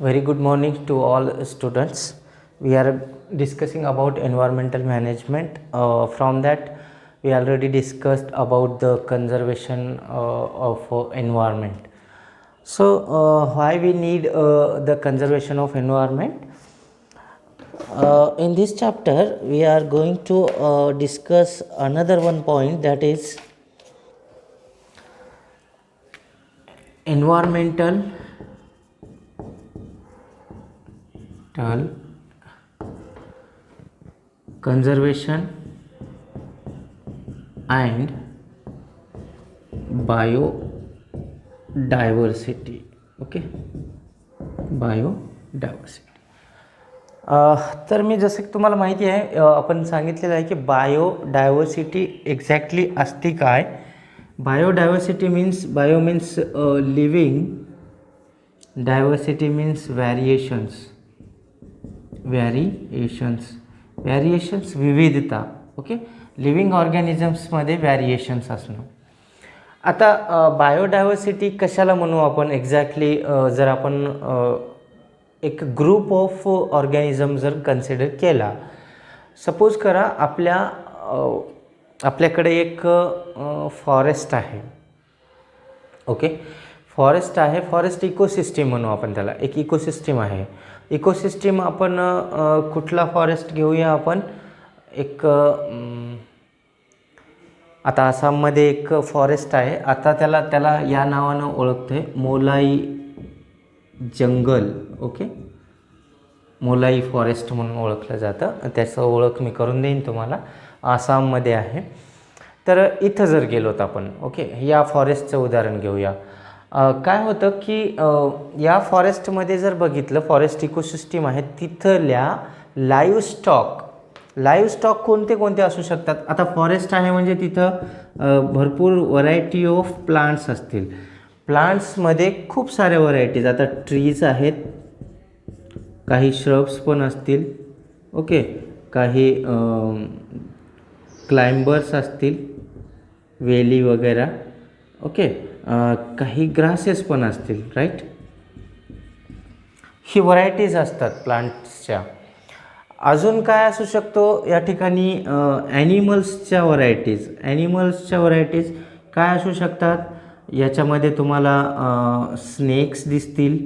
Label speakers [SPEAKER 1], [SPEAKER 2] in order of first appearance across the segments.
[SPEAKER 1] Very good morning to all students. We are discussing about environmental management. From that, we already discussed about the conservation of environment. So, why we need the conservation of environment? In this chapter, we are going to discuss another one point, that is environmental conservation and biodiversity. Okay, biodiversity. तर मी जसं की तुम्हाला माहिती आहे, आपण सांगितलेलं आहे की बायोडायव्हर्सिटी एक्झॅक्टली असते काय. Biodiversity means living, diversity means variations विविधता. ओके, लिव्हिंग ऑर्गॅनिझम्समध्ये व्हॅरिएशन्स असणं. आता बायोडायव्हर्सिटी कशाला म्हणू आपण एक्झॅक्टली, जर आपण एक ग्रुप ऑफ ऑर्गॅनिझम जर कन्सिडर केला. सपोज करा आपल्याकडे एक फॉरेस्ट आहे. ओके, फॉरेस्ट इकोसिस्टीम म्हणू आपण त्याला. एक इकोसिस्टीम आहे. इकोसिस्टीम आपण कुठला फॉरेस्ट घेऊया आपण, एक आता आसाममध्ये एक फॉरेस्ट आहे. आता त्याला या नावानं ओळखते, मोलाई जंगल. ओके, मोलाई फॉरेस्ट म्हणून ओळखलं जातं. त्याचं ओळख मी करून देईन तुम्हाला. आसाममध्ये आहे. तर इथं जर गेलोत आपण, ओके, या फॉरेस्टचं उदाहरण घेऊया. काय होतं की या फॉरेस्टमध्ये जर बघितलं, फॉरेस्ट इकोसिस्टीम आहे, तिथल्या लाईव्हस्टॉक कोणते असू शकतात. आता फॉरेस्ट आहे म्हणजे तिथं भरपूर व्हरायटी ऑफ प्लांट्स असतील. प्लांट्समध्ये खूप साऱ्या व्हरायटीज, आता ट्रीज आहेत, काही श्रब्स पण असतील. ओके, काही क्लाइंबर्स असतील, वेली वगैरे. ओके, काही ग्रासेस पण असतील, राईट. ही व्हरायटीज असतात प्लांट्सच्या. अजून काय असू शकतो या ठिकाणी, ॲनिमल्सच्या व्हरायटीज काय असू शकतात. याच्यामध्ये तुम्हाला स्नेक्स दिसतील,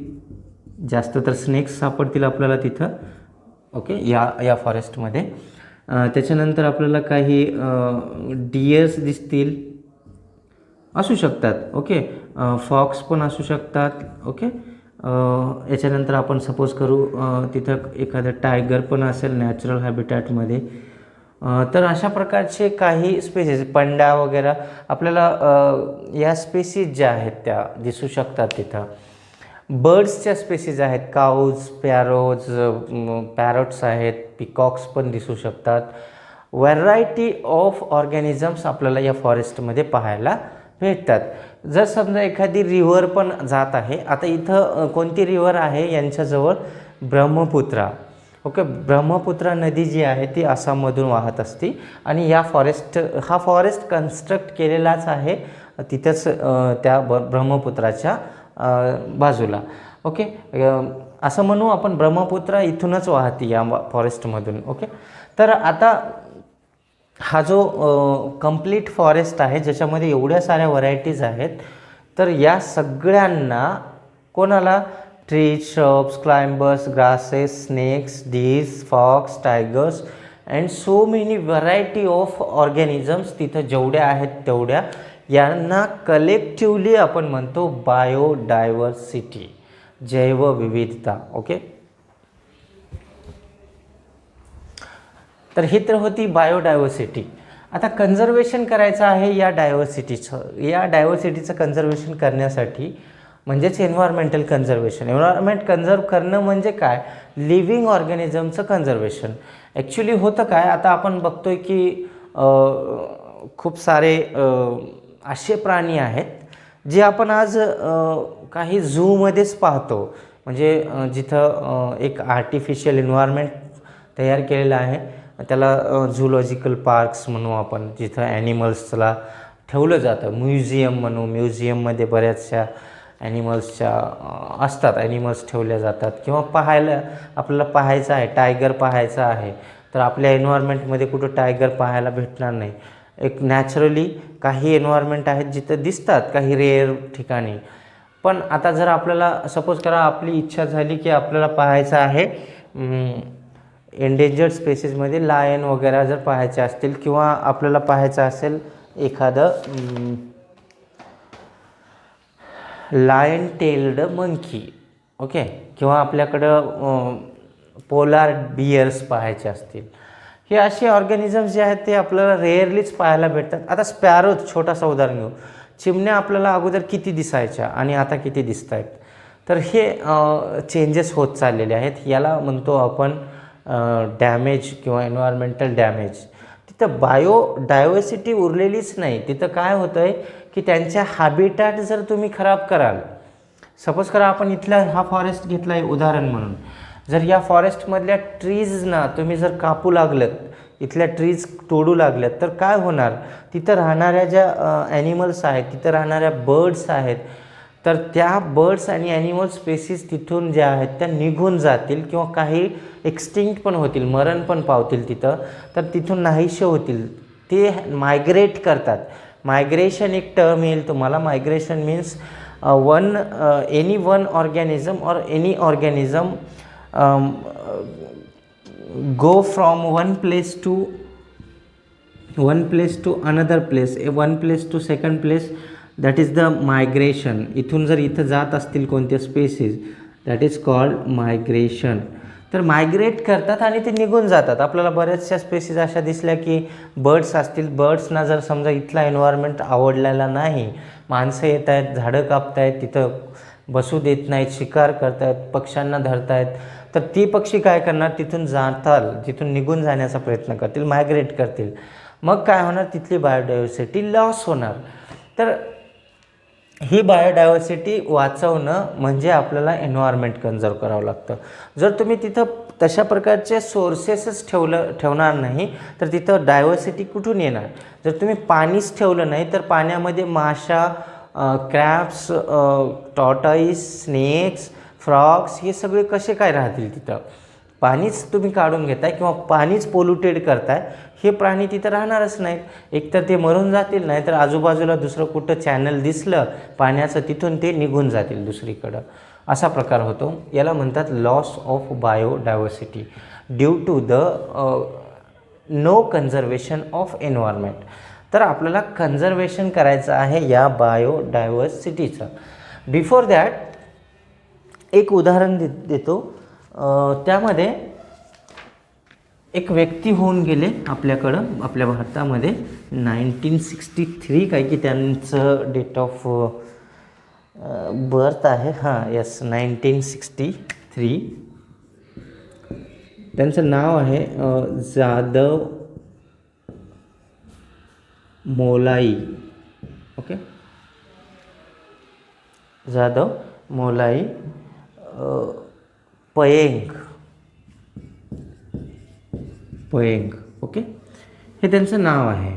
[SPEAKER 1] जास्त तर स्नेक्स सापडतील आपल्याला तिथं. ओके, या फॉरेस्टमध्ये. त्याच्यानंतर आपल्याला काही डिअर्स दिसतील, असू शकतात. ओके, फॉक्स पण असू शकतात. ओके, याच्यानंतर आपण सपोज करू तिथं एखादं टायगर पण असेल नॅचरल हॅबिटॅटमध्ये. तर अशा प्रकारचे काही स्पेसीज, पंडा वगैरे आपल्याला या स्पेसीज ज्या आहेत त्या दिसू शकतात तिथं. बर्ड्सच्या स्पेसीज आहेत, काऊज, पॅरोट्स आहेत, पिकॉक्स पण दिसू शकतात. व्हरायटी ऑफ ऑर्गॅनिझम्स आपल्याला या फॉरेस्टमध्ये पाहायला भेटतात. जर समजा एखादी रिव्हर पण जात आहे. आता इथं कोणती रिव्हर आहे यांच्याजवळ, ब्रह्मपुत्रा. ओके, ब्रह्मपुत्रा नदी जी आहे ती आसाममधून वाहत असते. आणि हा फॉरेस्ट कन्स्ट्रक्ट केलेलाच आहे तिथंच, त्या ब्रह्मपुत्राच्या बाजूला. ओके, असं म्हणू आपण, ब्रह्मपुत्रा इथूनच वाहते या फॉरेस्टमधून. ओके, तर आता हा जो कंप्लीट फॉरेस्ट आहे ज्याच्यामध्ये एवढ्या साऱ्या व्हरायटीज आहेत, तर या सगळ्यांना कोणाला, trees, shrubs, climbers, grasses, snakes, deers, fox, tigers and so many variety of organisms तिथं जेवढ्या आहेत तेवढ्या, यांना कलेक्टिवली आपण म्हणतो बायोडायव्हर्सिटी, जैवविविधता. ओके, तर ही तर होती बायोडायव्हर्सिटी. आता कन्झर्वेशन करायचं आहे या डायव्हर्सिटीचं कन्झर्वेशन करण्यासाठी, म्हणजेच एन्व्हायरमेंटल कन्झर्वेशन. एन्व्हायरमेंट कन्झर्व करणं म्हणजे काय, लिव्हिंग ऑर्गॅनिझमचं कन्झर्वेशन. ॲक्च्युली होतं काय, आता आपण बघतोय की खूप सारे असे प्राणी आहेत जे आपण आज काही झूमध्येच पाहतो. म्हणजे जिथं एक आर्टिफिशियल एन्व्हायरमेंट तयार केलेलं आहे, त्याला झूलॉजिकल पार्क्स म्हणू आपण, जिथं ॲनिमल्सला ठेवलं जातं. म्युझियम म्हणू, म्युझियममध्ये बऱ्याचशा ॲनिमल्सच्या असतात, ॲनिमल्स ठेवल्या जातात किंवा आपल्याला पाहायचं आहे, टायगर पाहायचा आहे, तर आपल्या एन्व्हायरमेंटमध्ये कुठं टायगर पाहायला भेटणार नाही. एक नॅचरली काही एन्व्हायरमेंट आहेत जिथं दिसतात, काही रेअर ठिकाणी. पण आता जर आपल्याला सपोज करा आपली इच्छा झाली की आपल्याला पाहायचं आहे एंडेंजर्ड स्पेसिसमध्ये लायन वगैरे जर पाहायचे असतील किंवा आपल्याला पाहायचं असेल एखादं लायन टेल्ड मंकी, ओके, किंवा आपल्याकडं पोलार बियर्स पाहायचे असतील, हे असे ऑर्गॅनिझम्स जे आहेत ते आपल्याला रेअरलीच पाहायला भेटतात. आता स्पॅरो, छोटासा उदाहरण घेऊ, चिमण्या आपल्याला अगोदर किती दिसायच्या आणि आता किती दिसत आहेत, तर हे चेंजेस होत चाललेले आहेत. याला म्हणतो आपण डॅमेज किंवा एन्व्हायरमेंटल डॅमेज. तिथं बायोडायव्हर्सिटी उरलेलीच नाही. तिथं काय होतं आहे की त्यांच्या हॅबिटॅट जर तुम्ही खराब कराल, सपोज करा आपण इथला हा फॉरेस्ट घेतला आहे उदाहरण म्हणून, जर या फॉरेस्टमधल्या ट्रीजना तुम्ही जर कापू लागलं, इथल्या ट्रीज तोडू लागल्यात, तर काय होणार, तिथं राहणाऱ्या ज्या ॲनिमल्स आहेत, तिथं राहणाऱ्या बर्ड्स आहेत, तर त्या बर्ड्स आणि ॲनिमल स्पेसीस तिथून ज्या आहेत त्या निघून जातील किंवा काही एक्सटिंक्ट पण होतील, मरण पण पावतील तिथं, तर तिथून नाहीसे होतील. ते मायग्रेट करतात. मायग्रेशन एक टर्म येईल तुम्हाला. Migration means any one organism or any organism go from one place to another place, one place to second place, that is the migration. इथून जर इथं जात असतील कोणत्या species, that is called migration. तर मायग्रेट करतात आणि ते निघून जातात. आपल्याला बऱ्याचशा स्पेसीस अशा दिसल्या की बर्ड्स असतील, बर्ड्सना जर समजा इथला एन्व्हायरमेंट आवडलेला नाही, माणसं येत आहेत, झाडं कापतायत, तिथं बसू देत नाहीत, शिकार करतायत, पक्ष्यांना धरतायत, तर ती पक्षी काय करणार, तिथून निघून जाण्याचा प्रयत्न करतील, मायग्रेट करतील. मग काय होणार, तिथली बायोडायव्हर्सिटी लॉस होणार. तर ही बायोडायव्हर्सिटी वाचवणं म्हणजे आपल्याला एन्व्हायरमेंट कन्झर्व करावं लागतं. जर तुम्ही तिथं तशा प्रकारचे सोर्सेसच ठेवणार नाही तर तिथं डायव्हर्सिटी कुठून येणार. जर तुम्ही पाणीच ठेवलं नाही तर पाण्यामध्ये माशा, क्रॅब्स, टॉर्टॉइस, स्नेक्स, फ्रॉग्स हे सगळे कसे काय राहतील तिथं. पाणीच तुम्ही काढून घेताय किंवा पाणीच पोल्युटेड करताय, हे प्राणी तिथं राहणारच नाहीत. एकतर ते मरून जातील, नाही तर आजूबाजूला दुसरं कुठं चॅनल दिसलं पाण्याचं, तिथून ते निघून जातील दुसरीकडं. असा प्रकार होतो. याला म्हणतात loss of biodiversity due to the no conservation of environment. तर आपल्याला कन्झर्वेशन करायचं आहे या बायोडायव्हर्सिटीचं. बिफोर दॅट एक उदाहरण देतो. त्यामध्ये एक व्यक्ती होऊन गेले आपल्याकडं, आपल्या भारतामध्ये 1963 काय की त्यांचं डेट ऑफ बर्थ आहे. हां, यस, 1963. त्यांचं नाव आहे जाधव मोलाई. ओके, जाधव मोलाई पयेंग. ओके, हे त्यांचं नाव आहे.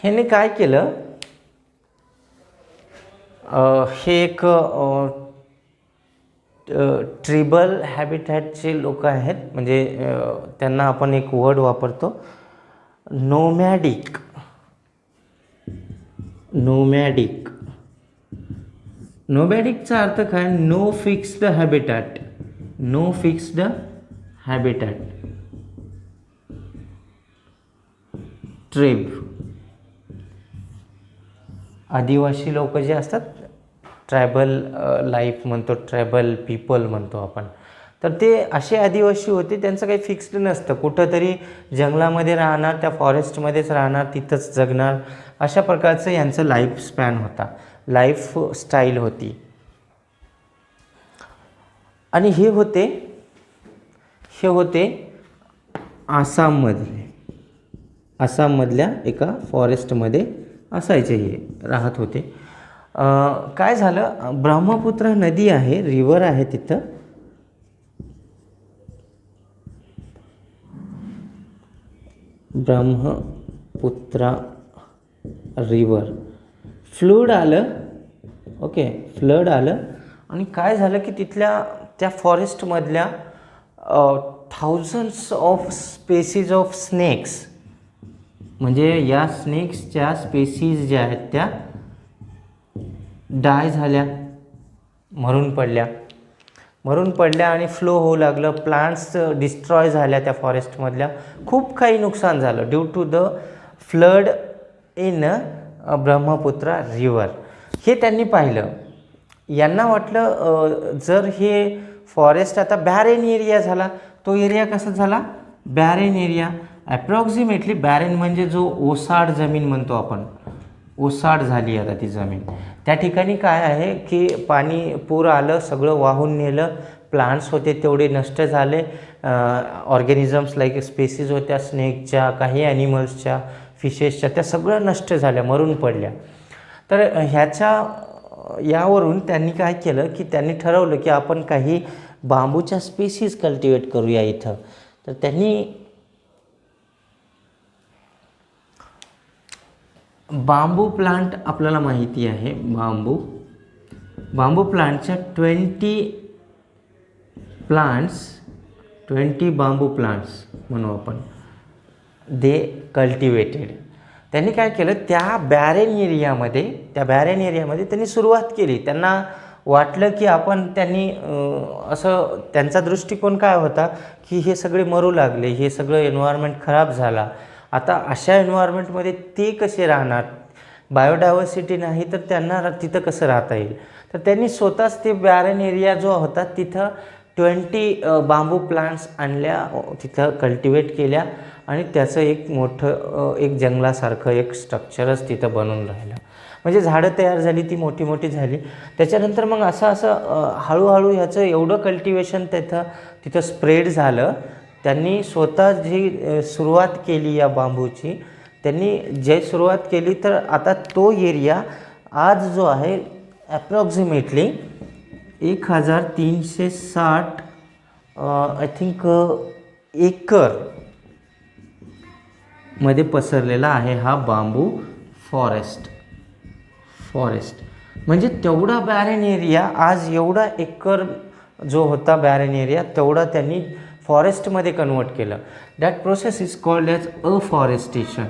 [SPEAKER 1] ह्याने काय केलं, हे एक ट्रिबल हॅबिटॅटचे लोक आहेत, म्हणजे त्यांना आपण एक वर्ड वापरतो, नोमॅडिक. नोमॅडिकचा अर्थ काय, नो फिक्स्ड हॅबिटॅट. ट्रिब. आदिवासी लोक जे असतात, ट्रायबल लाईफ म्हणतो, ट्रायबल पीपल म्हणतो आपण, तर ते असे आदिवासी होते, त्यांचं काही फिक्स्ड नसतं, कुठंतरी जंगलामध्ये राहणार, त्या फॉरेस्टमध्येच राहणार, तिथंच जगणार, अशा प्रकारचं यांचं लाईफ स्पॅन होता, लाईफ स्टाईल होती. आणि हे होते आसाममधल्या एका फॉरेस्टमध्ये असायचे, हे राहत होते. काय झालं, ब्रह्मपुत्रा नदी आहे, रिव्हर आहे तिथं. ब्रह्मपुत्रा रिव्हर फ्लड आलं. ओके, फ्लड आलं आणि काय झालं की तिथल्या त्या फॉरेस्टमधल्या thousands of species of snakes, म्हणजे या स्नेक्सच्या स्पेसीज ज्या आहेत त्या डाय झाल्या, मरून पडल्या आणि फ्लो होऊ लागलं. प्लांट्स डिस्ट्रॉय झाल्या त्या फॉरेस्टमधल्या. खूप काही नुकसान झालं due to the flood in Brahmaputra river. हे त्यांनी पाहिलं. यांना वाटलं जर हे फॉरेस्ट आता बॅरेन एरिया झाला, तो एरिया कसा झाला, बॅरेन एरिया, ॲप्रॉक्सिमेटली बॅरेन म्हणजे जो ओसाड जमीन म्हणतो आपण, ओसाड झाली आता ती जमीन. त्या ठिकाणी काय आहे की पाणी पूर आलं, सगळं वाहून नेलं, प्लांट्स होते तेवढे नष्ट झाले, ऑर्गॅनिझम्स लाईक स्पेसीज होत्या स्नेकच्या, काही ॲनिमल्सच्या, फिशेसच्या, त्या सगळ्या नष्ट झाल्या, मरून पडल्या. तर यावरून त्यांनी काय केलं की त्यांनी ठरवलं की आपण काही बांबूच्या स्पेसीज कल्टिवेट करूया इथं. तर त्यांनी बांबू प्लांट, आपल्याला माहिती आहे बांबू प्लांटच्या 20 बांबू प्लांट्स म्हणू आपण, दे कल्टिवेटेड. त्यांनी काय केलं, त्या बॅरेन एरियामध्ये त्यांनी सुरुवात केली. त्यांना वाटलं की त्यांनी असं, त्यांचा दृष्टिकोन काय होता की हे सगळे मरू लागले, हे सगळं एन्व्हायरमेंट खराब झाला, आता अशा एन्व्हायरमेंटमध्ये ते कसे राहणार, बायोडायव्हर्सिटी नाही तर त्यांना तिथं कसं राहता येईल. तर त्यांनी स्वतःच ते बॅरेन एरिया जो होता तिथं 20 बांबू प्लांट्स आणल्या, तिथं कल्टिवेट केल्या आणि त्याचं एक मोठं एक जंगलासारखं एक स्ट्रक्चरच तिथं बनून राहिलं. म्हणजे झाडं तयार झाली, ती मोठी झाली. त्याच्यानंतर मग असं हळूहळू ह्याचं एवढं कल्टिवेशन तिथं स्प्रेड झालं. त्यांनी स्वतः जी सुरुवात केली या बांबूची, त्यांनी जे सुरुवात केली, तर आता तो एरिया आज जो आहे ॲप्रॉक्सिमेटली 1360 आय थिंक एकरमध्ये पसरलेला आहे हा बांबू फॉरेस्ट. म्हणजे तेवढा बॅरेन एरिया, आज एवढा एकर जो होता बॅरेन एरिया, तेवढा त्यांनी फॉरेस्टमध्ये कन्वर्ट केलं. That process is called as afforestation.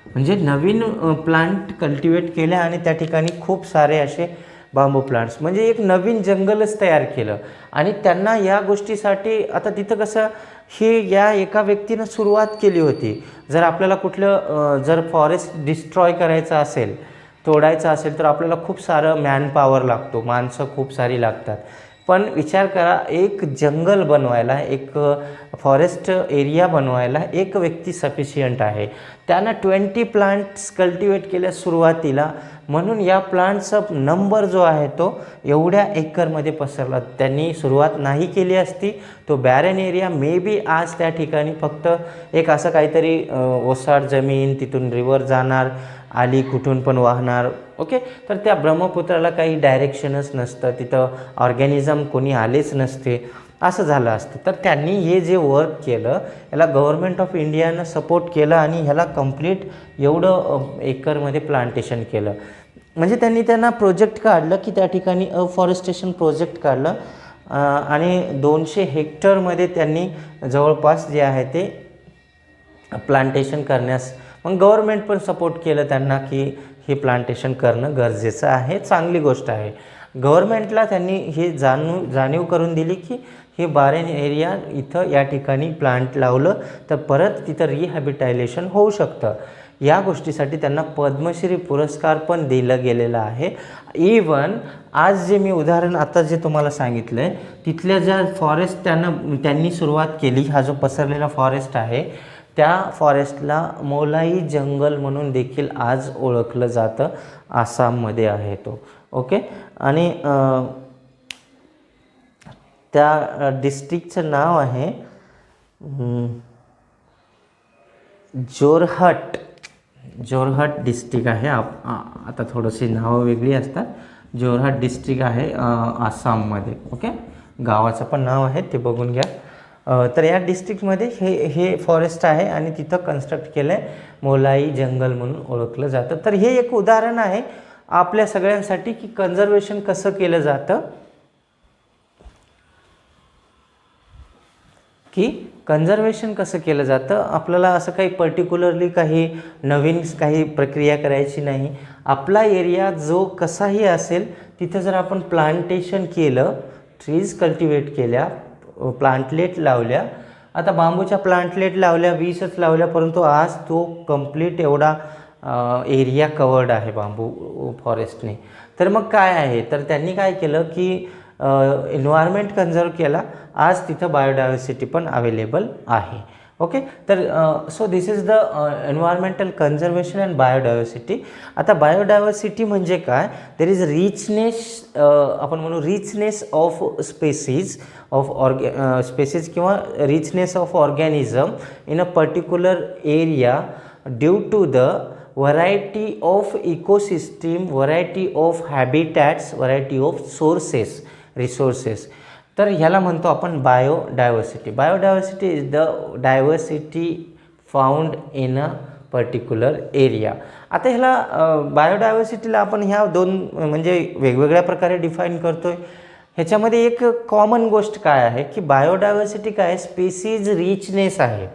[SPEAKER 1] म्हणजे नवीन प्लांट कल्टिवेट केले आणि त्या ठिकाणी खूप सारे असे बांबू प्लांट्स, म्हणजे एक नवीन जंगलच तयार केलं. आणि त्यांना या गोष्टीसाठी, आता तिथं कसं, हे या एका व्यक्तीनं सुरुवात केली होती. जर आपल्याला जर फॉरेस्ट डिस्ट्रॉय करायचं असेल, तोडायचं असेल, तर आपल्याला खूप सारं मॅनपॉवर लागतो, माणसं खूप सारी लागतात. पण विचार करा, एक जंगल बनवायला, एक फॉरेस्ट एरिया बनवायला एक व्यक्ती सफिशियंट आहे. त्यानं 20 प्लांट्स कल्टिवेट केल्या सुरुवातीला, म्हणून या प्लांटचा नंबर जो आहे तो एवढ्या एकरमध्ये पसरला. त्यांनी सुरुवात नाही केली असती, तो बॅरेन एरिया मे बी आज त्या ठिकाणी फक्त एक असं काहीतरी ओसाड जमीन, तिथून रिव्हर जाणार, आली कुठून पण वाहणार. ओके, तर त्या ब्रह्मपुत्राला काही डायरेक्शनच नसतं, तिथं ऑर्गॅनिझम कोणी आलेच नसते, असं झालं असतं. तर त्यांनी हे जे वर्क केलं, याला गव्हर्नमेंट ऑफ इंडियानं सपोर्ट केलं आणि ह्याला कंप्लीट एवढं एकरमध्ये प्लांटेशन केलं. म्हणजे त्यांना प्रोजेक्ट काढलं की त्या ठिकाणी अफॉरेस्टेशन प्रोजेक्ट काढलं आणि 200 हेक्टरमध्ये त्यांनी जवळपास जे आहे ते प्लांटेशन करण्यास, मग गव्हर्नमेंट पण सपोर्ट केलं त्यांना की हे प्लांटेशन करणं गरजेचं आहे, चांगली गोष्ट आहे. गव्हर्नमेंटला त्यांनी हे जाणीव करून दिली की हे बॅरेन एरिया, इथं या ठिकाणी प्लांट लावलं तर परत तिथं रिहॅबिटायलेशन होऊ शकतं. या गोष्टीसाठी त्यांना पद्मश्री पुरस्कार पण दिला गेलेला आहे. इवन आज जे मी उदाहरण आता जे तुम्हाला सांगितलं आहे, तिथल्या ज्या फॉरेस्ट त्यांनी सुरुवात केली, हा जो पसरलेला फॉरेस्ट आहे, त्या फॉरेस्टला मोलाई जंगल म्हणून देखील आज ओळखलं जातं. आसाममध्ये आहे तो. ओके, आणि त्या डिस्ट्रिक्टचं नाव आहे जोरहट डिस्ट्रिक्ट आहे. आता थोडीशी नावं वेगळी असतात. जोरहट डिस्ट्रिक्ट आहे आसाममध्ये. ओके, गावाचं पण नाव आहे ते बघून घ्या. तर या डिस्ट्रिक्टमध्ये हे फॉरेस्ट आहे आणि तिथं कन्स्ट्रक्ट केलं आहे मोलाई जंगल म्हणून ओळखलं जातं. तर हे एक उदाहरण आहे आपल्या सगळ्यांसाठी की कन्झर्वेशन कसं केलं जातं, की कन्झर्वेशन कसं केलं जातं. आपल्याला असं काही पर्टिक्युलरली काही नवीन काही प्रक्रिया करायची नाही. आपला एरिया जो कसाही असेल तिथं जर आपण प्लांटेशन केलं, ट्रीज कल्टिवेट केल्या, प्लांटलेट लावल्या, आता बांबूच्या प्लांटलेट लावल्या 20च लावल्या, परंतु आज तो कंप्लीट एवढा एरिया कवर्ड आहे बांबू फॉरेस्टने. तर मग काय आहे, तर त्यांनी काय केलं की एन्व्हायरमेंट कन्झर्व केला. आज तिथं बायोडायव्हर्सिटी पण अवेलेबल आहे. ओके, तर so this is the environmental conservation and biodiversity. आता बायोडायव्हर्सिटी म्हणजे काय, देर इज रिचनेस, आपण म्हणू रिचनेस ऑफ स्पेसीज स्पेसीज किंवा richness of organism in a particular area due to the variety of ecosystem, variety of habitats, variety of resources. तर ह्याला म्हणतो आपण biodiversity. Biodiversity is the diversity found in a particular area. आता ह्याला बायोडायव्हर्सिटीला आपण ह्या दोन म्हणजे वेगवेगळ्या प्रकारे डिफाईन करतो आहे. ह्याच्यामध्ये एक कॉमन गोष्ट काय आहे की बायोडायव्हर्सिटी काय आहे, स्पेसीज रिचनेस आहे.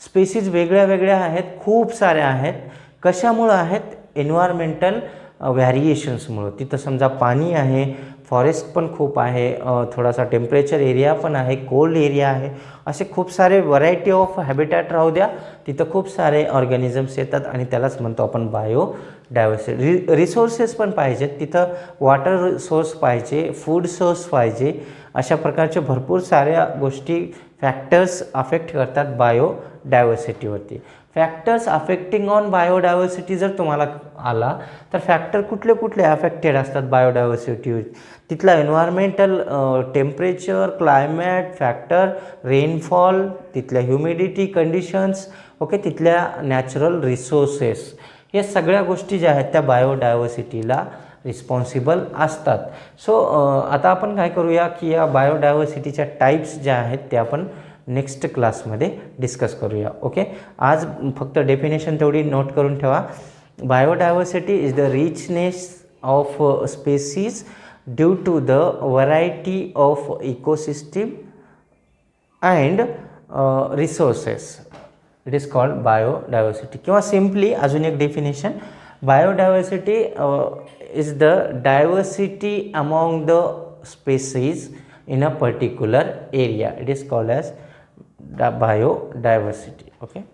[SPEAKER 1] स्पेसीज वेगळ्या वेगळ्या आहेत, खूप साऱ्या आहेत. कशामुळं आहेत, एन्व्हायरमेंटल व्हॅरिएशन्समुळं. तिथं समजा पाणी आहे, फॉरेस्ट पण खूप आहे, थोडासा टेम्परेचर एरिया पण आहे, कोल्ड एरिया आहे, असे खूप सारे व्हरायटी ऑफ हॅबिटॅट राहू द्या, तिथं खूप सारे ऑर्गॅनिझम्स येतात आणि त्यालाच म्हणतो आपण बायोडायव्हर्सिटी. रिसोर्सेस पण पाहिजेत, तिथं वॉटर सोर्स पाहिजे, फूड सोर्स पाहिजे, अशा प्रकारचे भरपूर साऱ्या गोष्टी फॅक्टर्स अफेक्ट करतात बायोडायव्हर्सिटीवरती. फॅक्टर्स अफेक्टिंग ऑन बायोडायव्हर्सिटी जर तुम्हाला आला तर फॅक्टर कुठले कुठले अफेक्टेड असतात बायोडायव्हर्सिटीवर, तिथला environmental temperature, climate factor, rainfall, तिथल्या ह्युमिडिटी कंडिशन्स, ओके, तिथल्या नॅचरल रिसोर्सेस, या सगळ्या गोष्टी ज्या आहेत त्या बायोडायव्हर्सिटीला रिस्पॉन्सिबल असतात. सो आता आपण काय करूया की या बायोडायव्हर्सिटीच्या टाईप्स ज्या आहेत त्या आपण नेक्स्ट क्लासमध्ये डिस्कस करूया. ओके, आज फक्त डेफिनेशन तेवढी नोट करून ठेवा. Biodiversity is the richness of species due to the variety of ecosystem and resources. It is called biodiversity. किंवा सिम्पली अजून एक definition, biodiversity is the diversity among the species in a particular area. It is called as biodiversity. Okay.